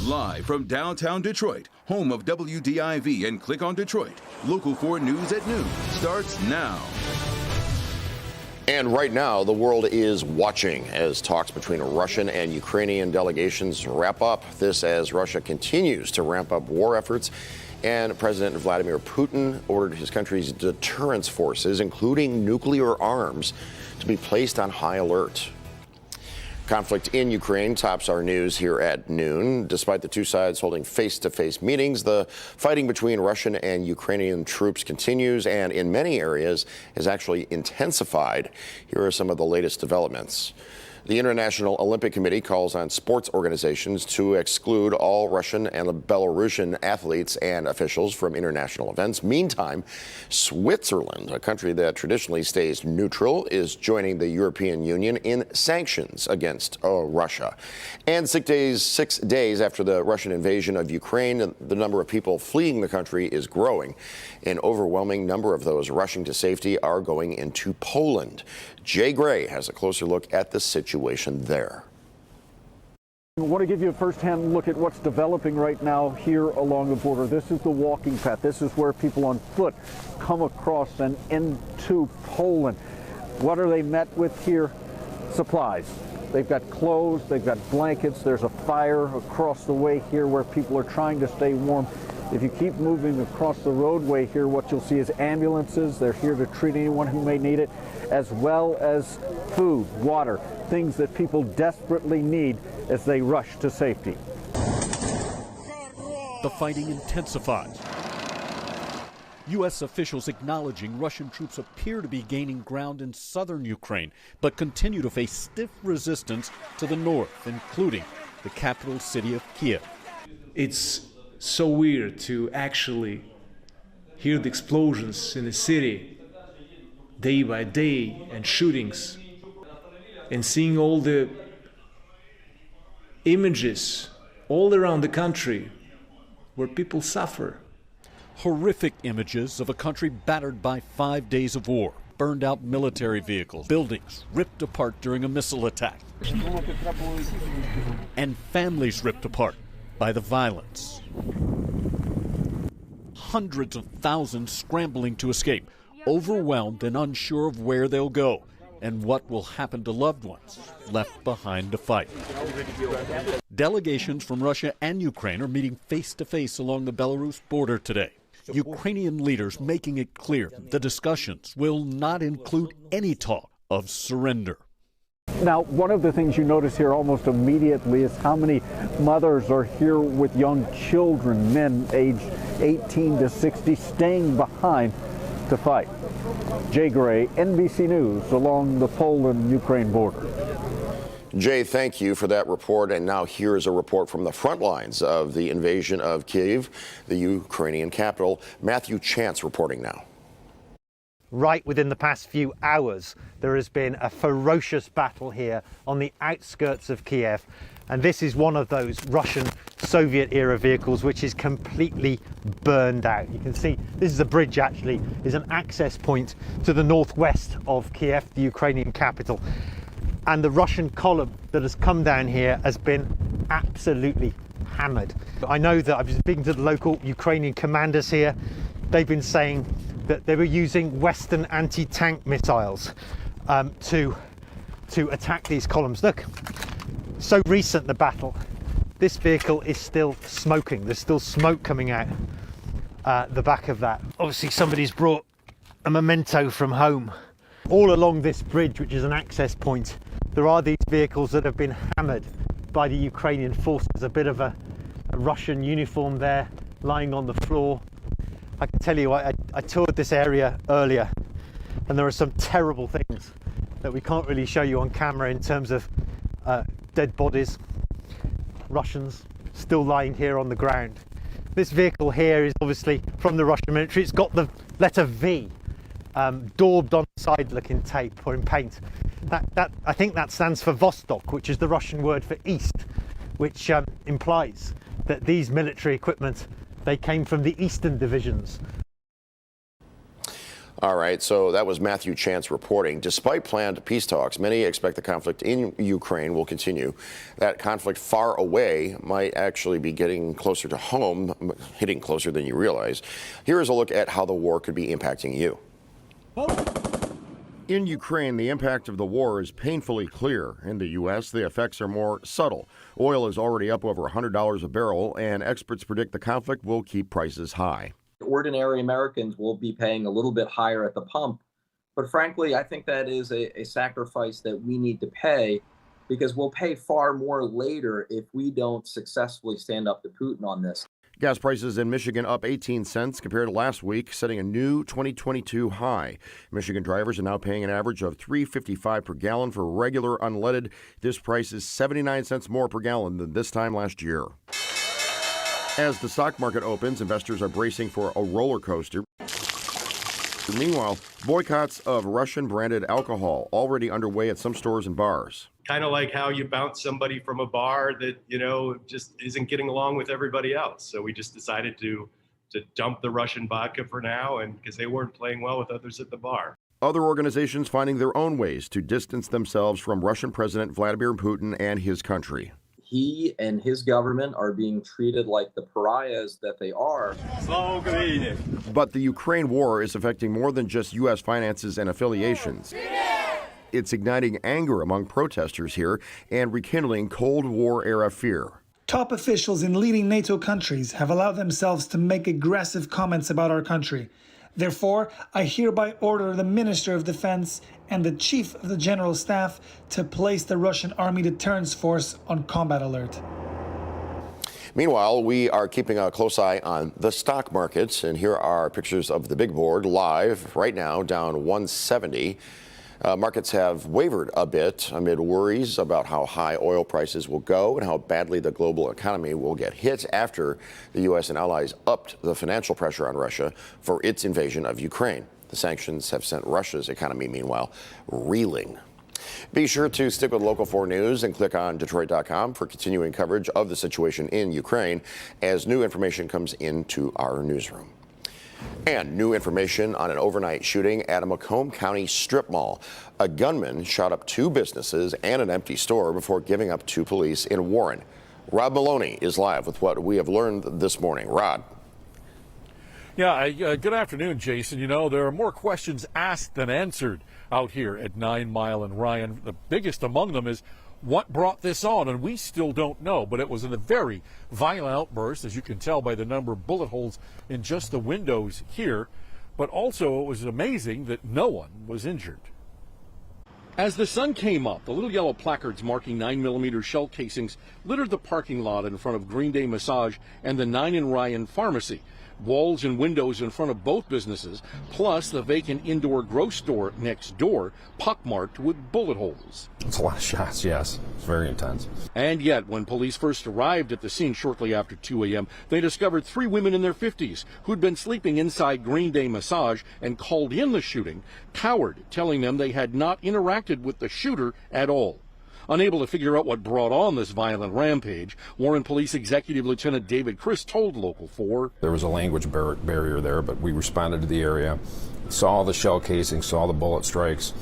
Live from downtown Detroit, home of WDIV and Click on Detroit, Local 4 News at noon starts now. And right now, the world is watching as talks between Russian and Ukrainian delegations wrap up. This as Russia continues to ramp up war efforts. And President Vladimir Putin ordered his country's deterrence forces, including nuclear arms, to be placed on high alert. Conflict in Ukraine tops our news here at noon. Despite the two sides holding face-to-face meetings, the fighting between Russian and Ukrainian troops continues and in many areas has actually intensified. Here are some of the latest developments. The International Olympic Committee calls on sports organizations to exclude all Russian and Belarusian athletes and officials from international events. Meantime, Switzerland, a country that traditionally stays neutral, is joining the European Union in sanctions against Russia. And 6 days after the Russian invasion of Ukraine, the number of people fleeing the country is growing. An overwhelming number of those rushing to safety are going into Poland. Jay Gray has a closer look at the situation there. I want to give you a first-hand look at what's developing right now here along the border. This is the walking path. This is where people on foot come across and into Poland. What are they met with here? Supplies. They've got clothes, they've got blankets, there's a fire across the way here where people are trying to stay warm. If you keep moving across the roadway here, what you'll see is ambulances. They're here to treat anyone who may need it, as well as food, water, things that people desperately need as they rush to safety. The fighting intensifies. U.S. officials acknowledging Russian troops appear to be gaining ground in southern Ukraine, but continue to face stiff resistance to the north, including the capital city of Kiev. It's so weird to actually hear the explosions in the city day by day and shootings and seeing all the images all around the country where people suffer. Horrific images of a country battered by 5 days of war, burned out military vehicles, buildings ripped apart during a missile attack, and families ripped apart by the violence. Hundreds of thousands scrambling to escape, overwhelmed and unsure of where they'll go and what will happen to loved ones left behind to fight. Delegations from Russia and Ukraine are meeting face-to-face along the Belarus border today. Ukrainian leaders making it clear the discussions will not include any talk of surrender. Now, one of the things you notice here almost immediately is how many mothers are here with young children, men aged 18 to 60, staying behind to fight. Jay Gray, NBC News, along the Poland-Ukraine border. Jay, thank you for that report. And now here is a report from the front lines of the invasion of Kyiv, the Ukrainian capital. Matthew Chance reporting now. Right within the past few hours, there has been a ferocious battle here on the outskirts of Kiev. And this is one of those Russian Soviet-era vehicles which is completely burned out. You can see this is a bridge, actually, is an access point to the northwest of Kiev, the Ukrainian capital. And the Russian column that has come down here has been absolutely hammered. I know that I've been speaking to the local Ukrainian commanders here. They've been saying that they were using Western anti-tank missiles to attack these columns. Look, so recent the battle, this vehicle is still smoking. There's still smoke coming out the back of that. Obviously somebody's brought a memento from home. All along this bridge, which is an access point, there are these vehicles that have been hammered by the Ukrainian forces. A bit of a Russian uniform there lying on the floor. I can tell you, I toured this area earlier, and there are some terrible things that we can't really show you on camera in terms of dead bodies, Russians still lying here on the ground. This vehicle here is obviously from the Russian military. It's got the letter V daubed on the side looking tape or in paint. I think that stands for Vostok, which is the Russian word for east, which implies that these military equipment, they came from the eastern divisions. All right, so that was Matthew Chance reporting. Despite planned peace talks, many expect the conflict in Ukraine will continue. That conflict far away might actually be getting closer to home, hitting closer than you realize. Here is a look at how the war could be impacting you. In Ukraine, the impact of the war is painfully clear. In the U.S., the effects are more subtle. Oil is already up over $100 a barrel, and experts predict the conflict will keep prices high. Ordinary Americans will be paying a little bit higher at the pump. But frankly, I think that is a sacrifice that we need to pay, because we'll pay far more later if we don't successfully stand up to Putin on this. Gas prices in Michigan up 18 cents compared to last week, setting a new 2022 high. Michigan drivers are now paying an average of $3.55 per gallon for regular unleaded. This price is 79 cents more per gallon than this time last year. As the stock market opens, investors are bracing for a roller coaster. Meanwhile, boycotts of Russian-branded alcohol already underway at some stores and bars. Kind of like how you bounce somebody from a bar that, just isn't getting along with everybody else. So we just decided to dump the Russian vodka for now, and because they weren't playing well with others at the bar. Other organizations finding their own ways to distance themselves from Russian President Vladimir Putin and his country. He and his government are being treated like the pariahs that they are. But the Ukraine war is affecting more than just U.S. finances and affiliations. It's igniting anger among protesters here and rekindling Cold War-era fear. Top officials in leading NATO countries have allowed themselves to make aggressive comments about our country. Therefore, I hereby order the Minister of Defense and the Chief of the General Staff to place the Russian Army Deterrence Force on combat alert. Meanwhile, we are keeping a close eye on the stock markets, and here are pictures of the big board live right now, down 170. Markets have wavered a bit amid worries about how high oil prices will go and how badly the global economy will get hit after the U.S. and allies upped the financial pressure on Russia for its invasion of Ukraine. The sanctions have sent Russia's economy, meanwhile, reeling. Be sure to stick with Local 4 News and click on Detroit.com for continuing coverage of the situation in Ukraine as new information comes into our newsroom. And new information on an overnight shooting at a Macomb County strip mall. A gunman shot up 2 businesses and an empty store before giving up to police in Warren. Rod Maloney is live with what we have learned this morning. Rod. Yeah, good afternoon, Jason. There are more questions asked than answered out here at 9 Mile and Ryan. The biggest among them is what brought this on, and we still don't know. But it was in a very violent outburst, as you can tell by the number of bullet holes in just the windows here. But also, it was amazing that no one was injured. As the sun came up, the little yellow placards marking 9mm shell casings littered the parking lot in front of Green Day Massage and the 9 and Ryan Pharmacy. Walls and windows in front of both businesses, plus the vacant indoor grocery store next door, pockmarked with bullet holes. It's a lot of shots, yes. It's very intense. And yet, when police first arrived at the scene shortly after 2 a.m., they discovered 3 women in their 50s who'd been sleeping inside Green Day Massage and called in the shooting, cowered, telling them they had not interacted with the shooter at all. Unable to figure out what brought on this violent rampage, Warren Police Executive Lieutenant David Chris told Local 4. There was a language barrier there, but we responded to the area, saw the shell casing, saw the bullet strikes,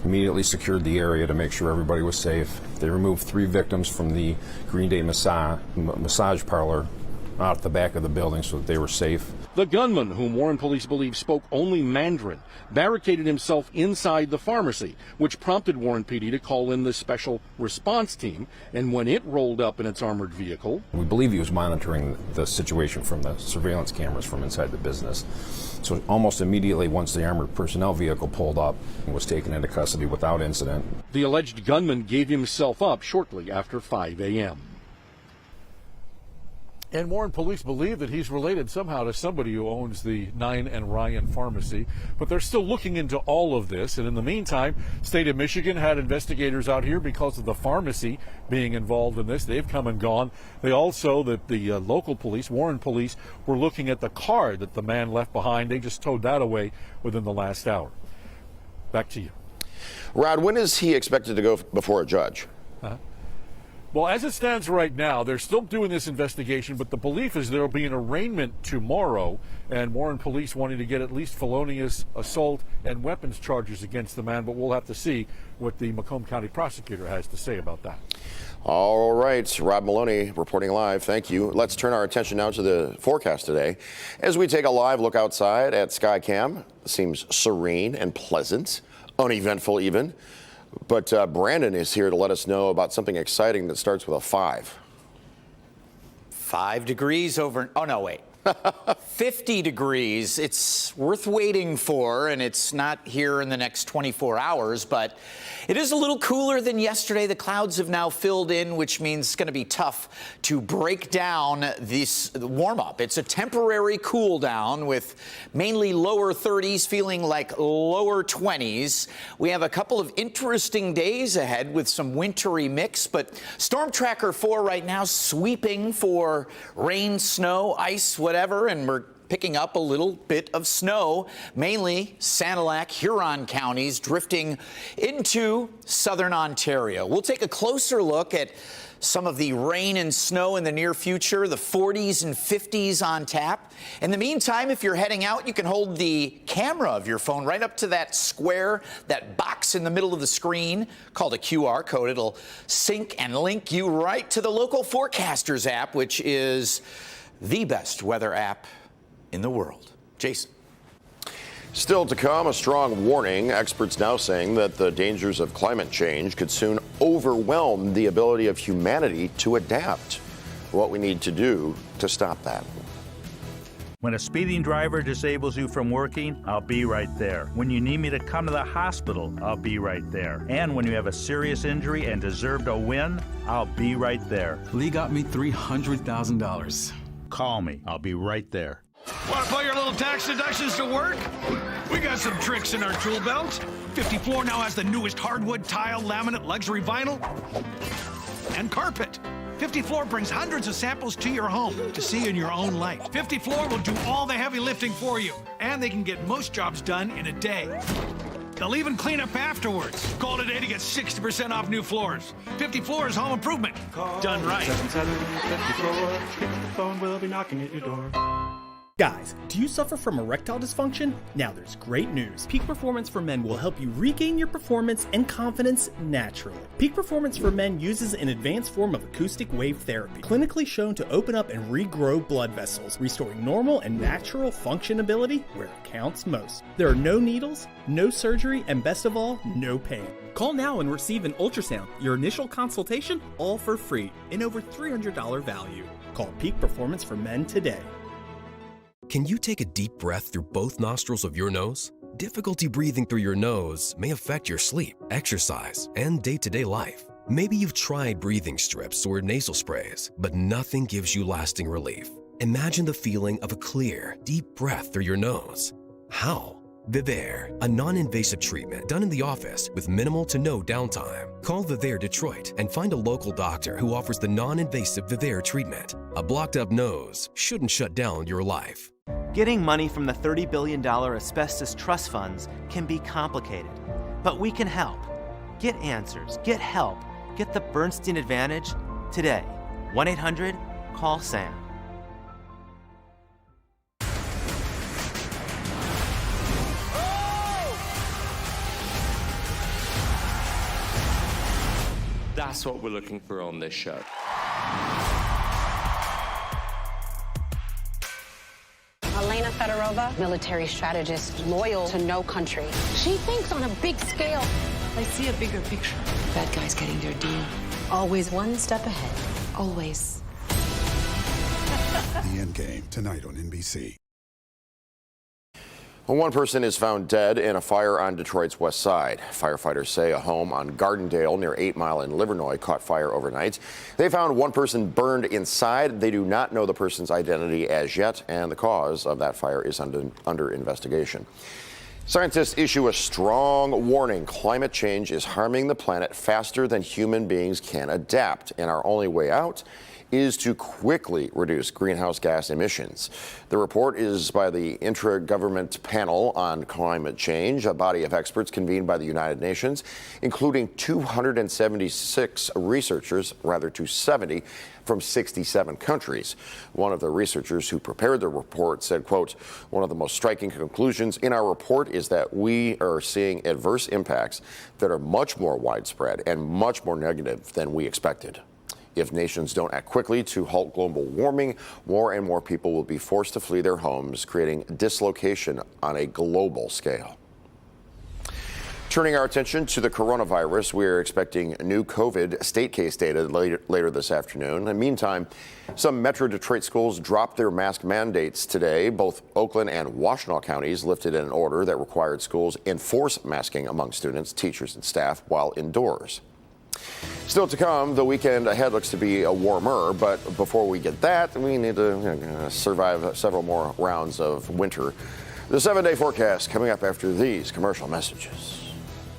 immediately secured the area to make sure everybody was safe. They removed 3 victims from the Green Day massage parlor out the back of the building so that they were safe. The gunman, whom Warren Police believe spoke only Mandarin, barricaded himself inside the pharmacy, which prompted Warren PD to call in the special response team. And when it rolled up in its armored vehicle, we believe he was monitoring the situation from the surveillance cameras from inside the business. So almost immediately, once the armored personnel vehicle pulled up and was taken into custody without incident. The alleged gunman gave himself up shortly after 5 a.m. And Warren Police believe that he's related somehow to somebody who owns the 9 and Ryan Pharmacy. But they're still looking into all of this. And in the meantime, state of Michigan had investigators out here because of the pharmacy being involved in this. They've come and gone. They also, the local police, Warren Police, were looking at the car that the man left behind. They just towed that away within the last hour. Back to you. Rod, when is he expected to go before a judge? Well, as it stands right now, they're still doing this investigation, but the belief is there will be an arraignment tomorrow, and Warren police wanting to get at least felonious assault and weapons charges against the man, but we'll have to see what the Macomb County prosecutor has to say about that. All right, Rob Maloney reporting live. Thank you. Let's turn our attention now to the forecast today. As we take a live look outside at Skycam, it seems serene and pleasant, uneventful even. But Brandon is here to let us know about something exciting that starts with a 5. 5 degrees over. Oh, no, wait. 50 degrees. It's worth waiting for, and it's not here in the next 24 hours, but it is a little cooler than yesterday. The clouds have now filled in, which means it's going to be tough to break down this warm-up. It's a temporary cool down with mainly lower 30s feeling like lower 20s. We have a couple of interesting days ahead with some wintry mix, but Storm Tracker 4 right now sweeping for rain, snow, ice, whatever, and we're picking up a little bit of snow, mainly Sanilac, Huron counties, drifting into southern Ontario. We'll take a closer look at some of the rain and snow in the near future, the 40s and 50s on tap. In the meantime, if you're heading out, you can hold the camera of your phone right up to that square, that box in the middle of the screen called a QR code. It'll sync and link you right to the Local Forecasters app, which is the best weather app in the world. Jason. Still to come, a strong warning. Experts now saying that the dangers of climate change could soon overwhelm the ability of humanity to adapt. What we need to do to stop that. When a speeding driver disables you from working, I'll be right there. When you need me to come to the hospital, I'll be right there. And when you have a serious injury and deserve a win, I'll be right there. Lee got me $300,000. Call me. I'll be right there. Want to put your little tax deductions to work? We got some tricks in our tool belt. 50 Floor now has the newest hardwood, tile, laminate, luxury vinyl, and carpet. 50 Floor brings hundreds of samples to your home to see in your own light. 50 Floor will do all the heavy lifting for you, and they can get most jobs done in a day. They'll even clean up afterwards. Call today to get 60% off new floors. 50 Floor is home improvement. Done right. 770-50-FLOOR. Pick up the phone, we'll be knocking at your door. Guys, do you suffer from erectile dysfunction? Now there's great news. Peak Performance for Men will help you regain your performance and confidence naturally. Peak Performance for Men uses an advanced form of acoustic wave therapy, clinically shown to open up and regrow blood vessels, restoring normal and natural functionability where it counts most. There are no needles, no surgery, and best of all, no pain. Call now and receive an ultrasound, your initial consultation, all for free, and over $300 value. Call Peak Performance for Men today. Can you take a deep breath through both nostrils of your nose? Difficulty breathing through your nose may affect your sleep, exercise, and day-to-day life. Maybe you've tried breathing strips or nasal sprays, but nothing gives you lasting relief. Imagine the feeling of a clear, deep breath through your nose. How? Vivair, a non-invasive treatment done in the office with minimal to no downtime. Call Vivair Detroit and find a local doctor who offers the non-invasive Vivair treatment. A blocked up nose shouldn't shut down your life. Getting money from the $30 billion asbestos trust funds can be complicated, but we can help. Get answers, get help, get the Bernstein Advantage today. 1-800-CALL-SAM. That's what we're looking for on this show. Elena Fedorova, military strategist, loyal to no country. She thinks on a big scale. I see a bigger picture. Bad guys getting their deal. Always one step ahead. Always. The End Game, tonight on NBC. One person is found dead in a fire on Detroit's west side. Firefighters say a home on Gardendale near 8 Mile in Livernois caught fire overnight. They found one person burned inside. They do not know the person's identity as yet, and the cause of that fire is under investigation. Scientists issue a strong warning. Climate change is harming the planet faster than human beings can adapt, and our only way out is to quickly reduce greenhouse gas emissions. The report is by the Intra-Government Panel on Climate Change, a body of experts convened by the United Nations, including 276 researchers, rather 270, from 67 countries. One of the researchers who prepared the report said, quote, "One of the most striking conclusions in our report is that we are seeing adverse impacts that are much more widespread and much more negative than we expected. If nations don't act quickly to halt global warming, more and more people will be forced to flee their homes, creating dislocation on a global scale." Turning our attention to the coronavirus, we are expecting new COVID state case data later this afternoon. In the meantime, some Metro Detroit schools dropped their mask mandates today. Both Oakland and Washtenaw counties lifted an order that required schools enforce masking among students, teachers, and staff while indoors. Still to come, the weekend ahead looks to be warmer, but before we get that, we need to survive several more rounds of winter. The 7-day forecast coming up after these commercial messages.